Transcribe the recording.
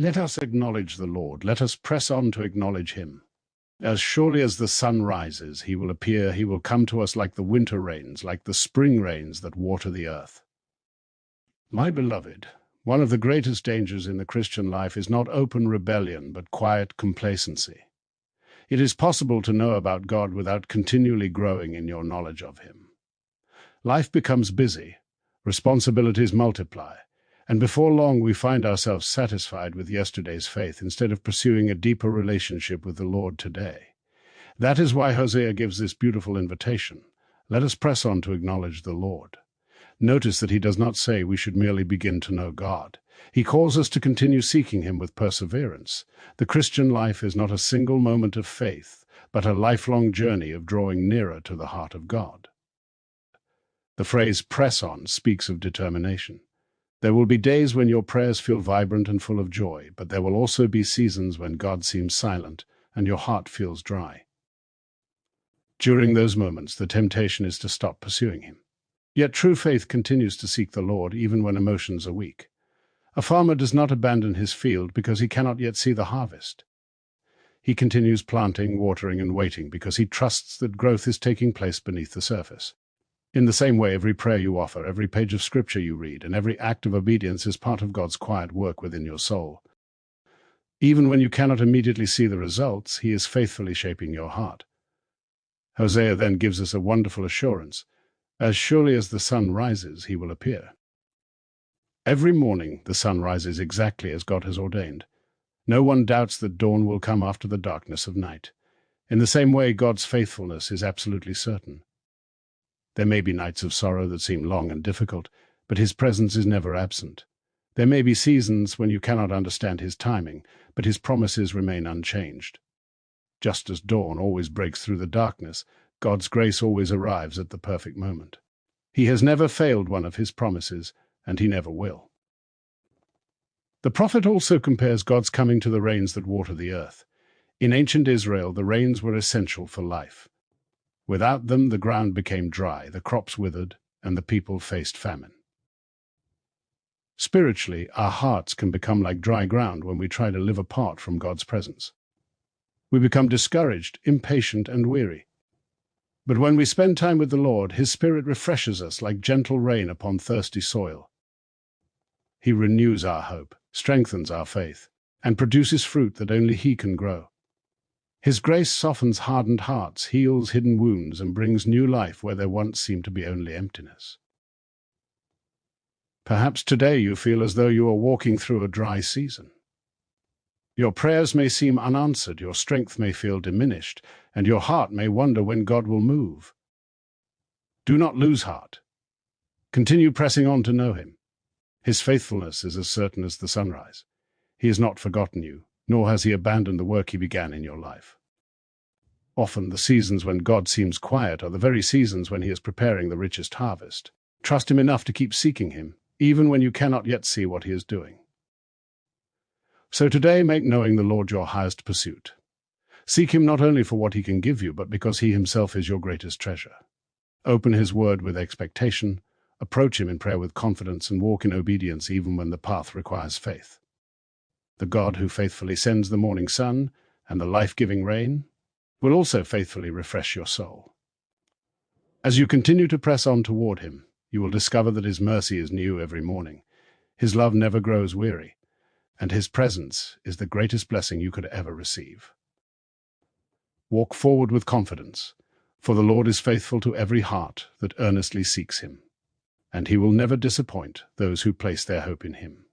Let us acknowledge the Lord. Let us press on to acknowledge him. As surely as the sun rises, he will appear. He will come to us like the winter rains, like the spring rains that water the earth. My beloved, one of the greatest dangers in the Christian life is not open rebellion, but quiet complacency. It is possible to know about God without continually growing in your knowledge of him. Life becomes busy, responsibilities multiply, and before long we find ourselves satisfied with yesterday's faith instead of pursuing a deeper relationship with the Lord today. That is why Hosea gives this beautiful invitation. Let us press on to acknowledge the Lord. Notice that he does not say we should merely begin to know God. He calls us to continue seeking him with perseverance. The Christian life is not a single moment of faith, but a lifelong journey of drawing nearer to the heart of God. The phrase press on speaks of determination. There will be days when your prayers feel vibrant and full of joy, but there will also be seasons when God seems silent and your heart feels dry. During those moments, the temptation is to stop pursuing him. Yet true faith continues to seek the Lord even when emotions are weak. A farmer does not abandon his field because he cannot yet see the harvest. He continues planting, watering, and waiting because he trusts that growth is taking place beneath the surface. In the same way, every prayer you offer, every page of scripture you read, and every act of obedience is part of God's quiet work within your soul. Even when you cannot immediately see the results, he is faithfully shaping your heart. Hosea then gives us a wonderful assurance. As surely as the sun rises, he will appear. Every morning the sun rises exactly as God has ordained. No one doubts that dawn will come after the darkness of night. In the same way, God's faithfulness is absolutely certain. There may be nights of sorrow that seem long and difficult, but his presence is never absent. There may be seasons when you cannot understand his timing, but his promises remain unchanged. Just as dawn always breaks through the darkness, God's grace always arrives at the perfect moment. He has never failed one of his promises, and he never will. The prophet also compares God's coming to the rains that water the earth. In ancient Israel, the rains were essential for life. Without them, the ground became dry, the crops withered, and the people faced famine. Spiritually, our hearts can become like dry ground when we try to live apart from God's presence. We become discouraged, impatient, and weary. But when we spend time with the Lord, his Spirit refreshes us like gentle rain upon thirsty soil. He renews our hope, strengthens our faith, and produces fruit that only he can grow. His grace softens hardened hearts, heals hidden wounds, and brings new life where there once seemed to be only emptiness. Perhaps today you feel as though you are walking through a dry season. Your prayers may seem unanswered, your strength may feel diminished, and your heart may wonder when God will move. Do not lose heart. Continue pressing on to know him. His faithfulness is as certain as the sunrise. He has not forgotten you, nor has he abandoned the work he began in your life. Often the seasons when God seems quiet are the very seasons when he is preparing the richest harvest. Trust him enough to keep seeking him, even when you cannot yet see what he is doing. So today, make knowing the Lord your highest pursuit. Seek him not only for what he can give you, but because he himself is your greatest treasure. Open his word with expectation, approach him in prayer with confidence, and walk in obedience even when the path requires faith. The God who faithfully sends the morning sun and the life-giving rain will also faithfully refresh your soul. As you continue to press on toward him, you will discover that his mercy is new every morning. His love never grows weary, and his presence is the greatest blessing you could ever receive. Walk forward with confidence, for the Lord is faithful to every heart that earnestly seeks him, and he will never disappoint those who place their hope in him.